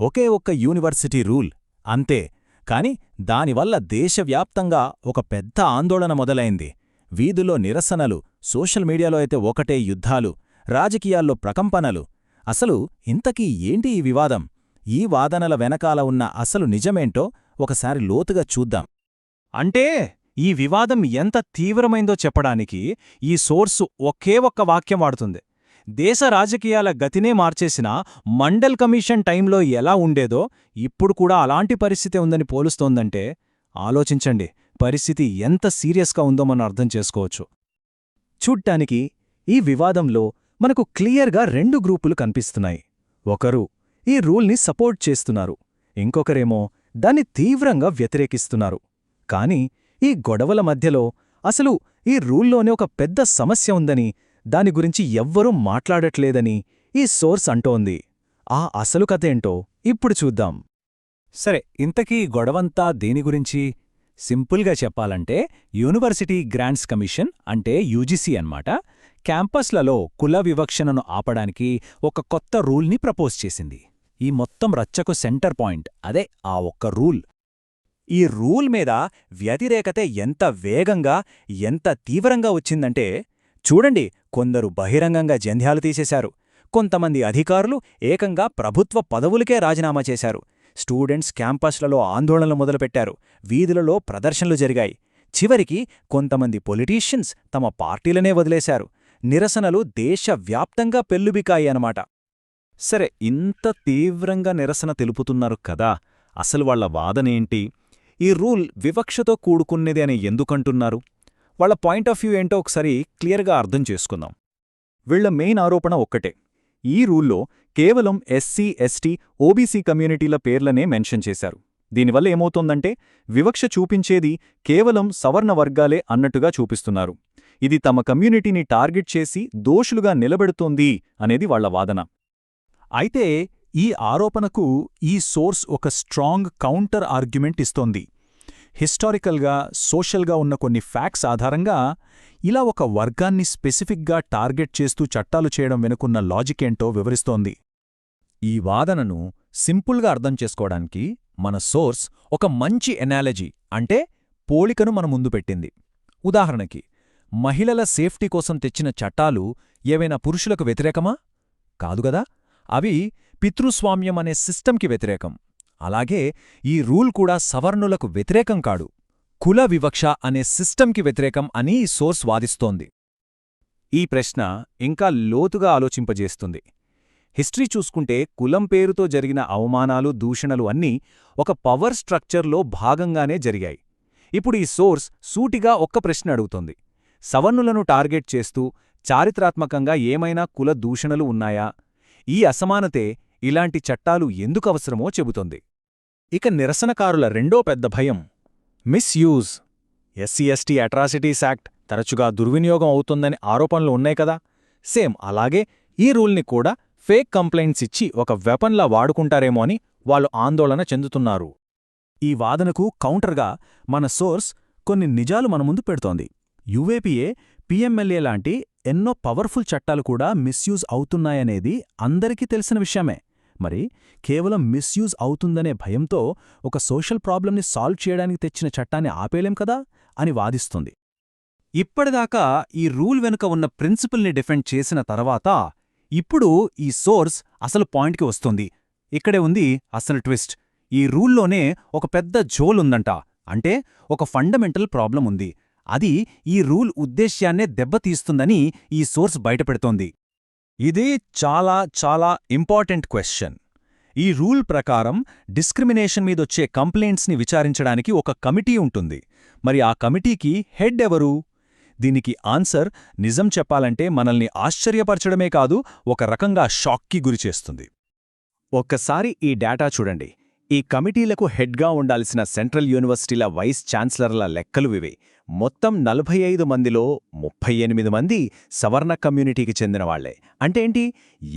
ఒకే ఒక్క university rule అంతే. కాని దానివల్ల దేశవ్యాప్తంగా ఒక పెద్ద ఆందోళన మొదలైంది. వీధుల్లో నిరసనలు, సోషల్ మీడియాలో అయితే ఒకటే యుద్ధాలు, రాజకీయాల్లో ప్రకంపనలు. అసలు ఇంతకీ ఏంటి ఈ వివాదం? ఈ వాదనల వెనకాల ఉన్న అసలు నిజమేంటో ఒకసారి లోతుగా చూద్దాం. అంటే ఈ వివాదం ఎంత తీవ్రమైందో చెప్పడానికి ఈ సోర్సు ఒకే ఒక్క వాక్యం వాడుతుంది. దేశ రాజకీయాల గతినే మార్చేసిన మండల్ కమిషన్ టైంలో ఎలా ఉండేదో ఇప్పుడు కూడా అలాంటి పరిస్థితి ఉందని పోలుస్తోందంటే ఆలోచించండి, పరిస్థితి ఎంత సీరియస్గా ఉందో మనం అర్థం చేసుకోవచ్చు. చూడ్డానికి ఈ వివాదంలో మనకు క్లియర్గా రెండు గ్రూపులు కనిపిస్తున్నాయి. ఒకరు ఈ రూల్ని సపోర్ట్ చేస్తున్నారు, ఇంకొకరేమో దాన్ని తీవ్రంగా వ్యతిరేకిస్తున్నారు. కాని ఈ గొడవల మధ్యలో అసలు ఈ రూల్లోనే ఒక పెద్ద సమస్య ఉందని, దాని గురించి ఎవ్వరూ మాట్లాడట్లేదని ఈ సోర్స్ అంటోంది. ఆ అసలు కథేంటో ఇప్పుడు చూద్దాం. సరే, ఇంతకీ గొడవంతా దేని గురించి? సింపుల్గా చెప్పాలంటే యూనివర్సిటీ గ్రాంట్స్ కమిషన్ అంటే యూజీసీ అన్నమాట, క్యాంపస్లలో కుల వివక్షణను ఆపడానికి ఒక కొత్త రూల్ని ప్రపోజ్ చేసింది. ఈ మొత్తం రచ్చకు సెంటర్ పాయింట్ అదే ఆ ఒక్క రూల్. ఈ రూల్ మీద వ్యతిరేకత ఎంత వేగంగా, ఎంత తీవ్రంగా వచ్చిందంటే చూడండి, కొందరు బహిరంగంగా జంధ్యాలు తీసేశారు, కొంతమంది అధికారులు ఏకంగా ప్రభుత్వ పదవులకే రాజీనామా చేశారు, స్టూడెంట్స్ క్యాంపస్లలో ఆందోళనలు మొదలుపెట్టారు, వీధులలో ప్రదర్శనలు జరిగాయి, చివరికి కొంతమంది పొలిటీషియన్స్ తమ పార్టీలనే వదిలేశారు. నిరసనలు దేశవ్యాప్తంగా పెల్లుబికాయన్నమాట. సరే, ఇంత తీవ్రంగా నిరసన తెలుపుతున్నారు కదా, అసలు వాళ్ల వాదనేంటి? ఈ రూల్ వివక్షతో కూడుకున్నది అని ఎందుకంటున్నారు? వాళ్ల పాయింట్ ఆఫ్ వ్యూ ఏంటో ఒకసారి క్లియర్గా అర్థం చేసుకుందాం. వీళ్ల మెయిన్ ఆరోపణ ఒక్కటే, ఈ రూల్లో కేవలం ఎస్సీ, ఎస్టీ, ఓబీసీ కమ్యూనిటీల పేర్లనే మెన్షన్ చేశారు. దీనివల్ల ఏమవుతోందంటే వివక్ష చూపించేది కేవలం సవర్ణ వర్గాలే అన్నట్టుగా చూపిస్తున్నారు. ఇది తమ కమ్యూనిటీని టార్గెట్ చేసి దోషులుగా నిలబెడుతోంది అనేది వాళ్ల వాదన. అయితే ఈ ఆరోపణకు ఈ సోర్స్ ఒక స్ట్రాంగ్ కౌంటర్ ఆర్గ్యుమెంట్ ఇస్తోంది. హిస్టారికల్గా, సోషల్గా ఉన్న కొన్ని ఫ్యాక్ట్స్ ఆధారంగా ఇలా ఒక వర్గాన్ని స్పెసిఫిక్గా టార్గెట్ చేస్తూ చట్టాలు చేయడం వెనుకున్న లాజికేంటో వివరిస్తోంది. ఈ వాదనను సింపుల్గా అర్థం చేసుకోవడానికి మన సోర్స్ ఒక మంచి ఎనాలజీ అంటే పోలికను మన ముందు పెట్టింది. ఉదాహరణకి, మహిళల సేఫ్టీ కోసం తెచ్చిన చట్టాలు ఏవైనా పురుషులకు వ్యతిరేకమా? కాదుగదా, అవి పితృస్వామ్యం అనే సిస్టంకి వ్యతిరేకం. అలాగే ఈ రూల్ కూడా సవర్ణులకు వ్యతిరేకం కాడు, కుల వివక్ష అనే సిస్టంకి వ్యతిరేకం అని ఈ సోర్స్ వాదిస్తోంది. ఈ ప్రశ్న ఇంకా లోతుగా ఆలోచింపజేస్తుంది. హిస్టరీ చూసుకుంటే కులం పేరుతో జరిగిన అవమానాలు, దూషణలు అన్నీ ఒక పవర్ స్ట్రక్చర్లో భాగంగానే జరిగాయి. ఇప్పుడు ఈ సోర్స్ సూటిగా ఒక్క ప్రశ్న అడుగుతోంది, సవర్ణులను టార్గెట్ చేస్తూ చారిత్రాత్మకంగా ఏమైనా కుల దూషణలు ఉన్నాయా? ఈ అసమానతే ఇలాంటి చట్టాలు ఎందుకవసరమో చెబుతోంది. ఇక నిరసనకారుల రెండో పెద్ద భయం misuse. SC ST atrocities act తరచుగా దుర్వినియోగం అవుతుందని ఆరోపణలు ఉన్నాయి కదా, సేమ్ అలాగే ఈ రూల్ని కూడా ఫేక్ కంప్లైంట్స్ ఇచ్చి ఒక వెపన్లా వాడుకుంటారేమో అని వాళ్ళు ఆందోళన చెందుతున్నారు. ఈ వాదనకు కౌంటర్గా మన సోర్స్ కొన్ని నిజాలు మన ముందు పెడుతోంది. యుఏపీఏ, పీఎంఎల్ఏ లాంటి ఎన్నో పవర్ఫుల్ చట్టాలు కూడా మిస్యూజ్ అవుతున్నాయనేది అందరికీ తెలిసిన విషయమే. మరి కేవలం మిస్యూజ్ అవుతుందనే భయంతో ఒక సోషల్ ప్రాబ్లంని సాల్వ్ చేయడానికి తెచ్చిన చట్టాన్ని ఆపేలేం కదా అని వాదిస్తుంది. ఇప్పటిదాకా ఈ రూల్ వెనుక ఉన్న ప్రిన్సిపుల్ని డిఫెండ్ చేసిన తర్వాత ఇప్పుడు ఈ సోర్స్ అసలు పాయింట్కి వస్తుంది. ఇక్కడే ఉంది అసలు ట్విస్ట్. ఈ రూల్లోనే ఒక పెద్ద జోలుందంట. అంటే ఒక ఫండమెంటల్ ప్రాబ్లం ఉంది. అది ఈ రూల్ ఉద్దేశ్యాన్నే దెబ్బతీస్తుందని ఈ సోర్స్ బయటపెడుతోంది. ఇదే చాలా చాలా ఇంపార్టెంట్ క్వశ్చన్. ఈ రూల్ ప్రకారం డిస్క్రిమినేషన్ మీదొచ్చే కంప్లైంట్స్ని విచారించడానికి ఒక కమిటీ ఉంటుంది. మరి ఆ కమిటీకి హెడ్ ఎవరు? దీనికి ఆన్సర్ నిజం చెప్పాలంటే మనల్ని ఆశ్చర్యపరచడమే కాదు, ఒక రకంగా షాక్కి గురిచేస్తుంది. ఒక్కసారి ఈ డేటా చూడండి. ఈ కమిటీలకు హెడ్గా ఉండాల్సిన సెంట్రల్ యూనివర్సిటీల వైస్ ఛాన్సలర్ల లెక్కలు ఇవే. మొత్తం 45 మందిలో 38 మంది సవర్ణ కమ్యూనిటీకి చెందినవాళ్లే. అంటే ఏంటి?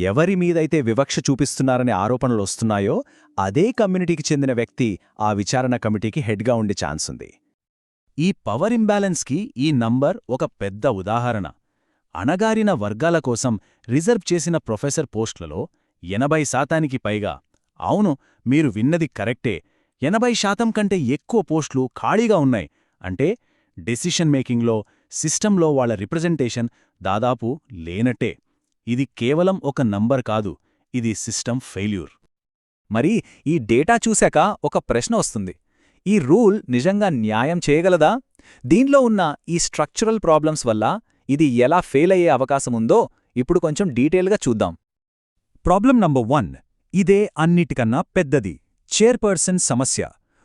ఎవరి మీదైతే వివక్ష చూపిస్తున్నారనే ఆరోపణలు వస్తున్నాయో అదే కమ్యూనిటీకి చెందిన వ్యక్తి ఆ విచారణ కమిటీకి హెడ్గా ఉండే ఛాన్స్ ఉంది. ఈ పవర్ ఇంబ్యాలెన్స్కి ఈ నంబర్ ఒక పెద్ద ఉదాహరణ. అణగారిన వర్గాల కోసం రిజర్వ్ చేసిన ప్రొఫెసర్ పోస్టులలో 80% పైగా అవును, మీరు విన్నది కరెక్టే. 80% కంటే ఎక్కువ పోస్టులు ఖాళీగా ఉన్నాయి. అంటే డెసిషన్ మేకింగ్లో, సిస్టంలో వాళ్ళ రిప్రజెంటేషన్ దాదాపు లేనట్టే. ఇది కేవలం ఒక నంబర్ కాదు, ఇది సిస్టమ్ ఫెయిల్యూర్. మరి ఈ డేటా చూశాక ఒక ప్రశ్న వస్తుంది. ఈ రూల్ నిజంగా న్యాయం చేయగలదా? దీనిలో ఉన్న ఈ స్ట్రక్చరల్ ప్రాబ్లమ్స్ వల్ల ఇది ఎలా ఫెయిల్ అయ్యే అవకాశముందో ఇప్పుడు కొంచెం డీటెయిల్గా చూద్దాం. Problem number 1. ఇదే అన్నిటికన్నా పెద్దది. చైర్పర్సన్ సమస్య.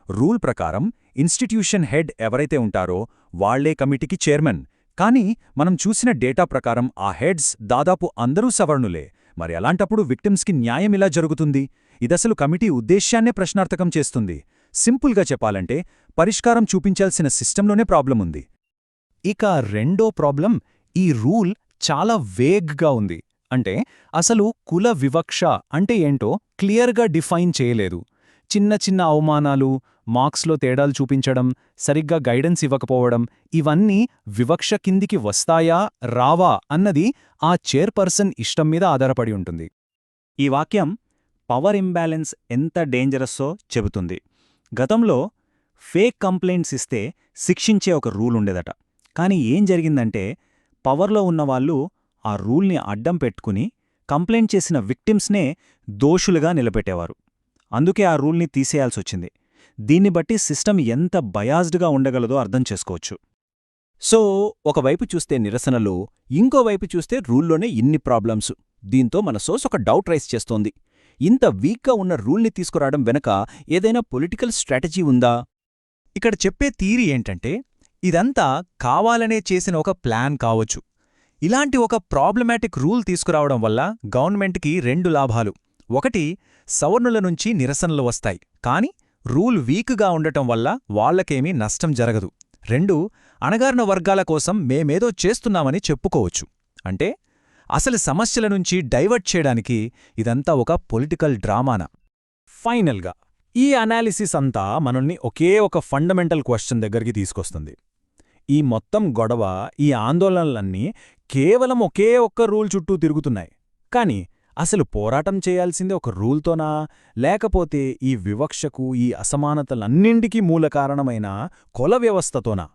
రూల్ ప్రకారం ఇన్స్టిట్యూషన్ హెడ్ ఎవరైతే ఉంటారో వాళ్లే కమిటీకి చైర్మన్. కానీ మనం చూసిన డేటా ప్రకారం ఆ హెడ్స్ దాదాపు అందరూ సవర్ణులే. మరి అలాంటప్పుడు విక్టిమ్స్కి న్యాయం ఇలా జరుగుతుంది? ఇదసలు కమిటీ ఉద్దేశ్యాన్నే ప్రశ్నార్థకం చేస్తుంది. సింపుల్గా చెప్పాలంటే పరిష్కారం చూపించాల్సిన సిస్టంలోనే ప్రాబ్లముంది. ఇక రెండో ప్రాబ్లం, ఈ రూల్ చాలా వేగ్గా ఉంది. అంటే అసలు కుల వివక్ష అంటే ఏంటో క్లియర్గా డిఫైన్ చేయలేదు. చిన్న చిన్న అవమానాలు, మార్క్స్లో తేడాలు చూపించడం, సరిగ్గా గైడెన్స్ ఇవ్వకపోవడం, ఇవన్నీ వివక్ష కిందికి వస్తాయా రావా అన్నది ఆ చైర్పర్సన్ ఇష్టం మీద ఆధారపడి ఉంటుంది. ఈ వాక్యం పవర్ ఇంబ్యాలెన్స్ ఎంత డేంజరస్సో చెబుతుంది. గతంలో ఫేక్ కంప్లైంట్స్ ఇస్తే శిక్షించే ఒక రూల్ ఉండేదట. కానీ ఏం జరిగిందంటే పవర్లో ఉన్నవాళ్లు ఆ రూల్ని అడ్డం పెట్టుకుని కంప్లైంట్ చేసిన విక్టిమ్స్నే దోషులుగా నిలబెట్టేవారు. అందుకే ఆ రూల్ని తీసేయాల్సొచ్చింది. దీన్ని బట్టి సిస్టమ్ ఎంత బయాజ్డ్గా ఉండగలదో అర్థం చేసుకోవచ్చు. సో ఒకవైపు చూస్తే నిరసనలు, ఇంకోవైపు చూస్తే రూల్లోనే ఇన్ని ప్రాబ్లమ్స్. దీంతో మన సోర్స్ ఒక డౌట్ రైజ్ చేస్తోంది. ఇంత వీక్గా ఉన్న రూల్ని తీసుకురావడం వెనక ఏదైనా పొలిటికల్ స్ట్రాటజీ ఉందా? ఇక్కడ చెప్పే థీరీ ఏంటంటే ఇదంతా కావాలనే చేసిన ఒక ప్లాన్ కావచ్చు. ఇలాంటి ఒక ప్రాబ్లమాటిక్ రూల్ తీసుకురావడం వల్ల గవర్నమెంట్కి 2 లాభాలు. ఒకటి, సవర్ణుల నుంచి నిరసనలు వస్తాయి, కానీ రూల్ వీక్గా ఉండటం వల్ల వాళ్లకేమీ నష్టం జరగదు. 2, అణగారిన వర్గాల కోసం మేమేదో చేస్తున్నామని చెప్పుకోవచ్చు. అంటే అసలు సమస్యల నుంచి డైవర్ట్ చేయడానికి ఇదంతా ఒక పొలిటికల్ డ్రామానా? ఫైనల్గా ఈ అనాలిసిస్ అంతా మనల్ని ఒకే ఒక ఫండమెంటల్ క్వశ్చన్ దగ్గరికి తీసుకొస్తుంది. ఈ మొత్తం గొడవ, ఈ ఆందోళనలన్నీ కేవలం ఒకే ఒక్క రూల్ చుట్టూ తిరుగుతున్నాయి. కాని అసలు పోరాటం చేయాల్సింది ఒక రూల్తోనా, లేకపోతే ఈ వివక్షకు, ఈ అసమానతలన్నింటికీ మూల కారణమైన కుల వ్యవస్థతోనా?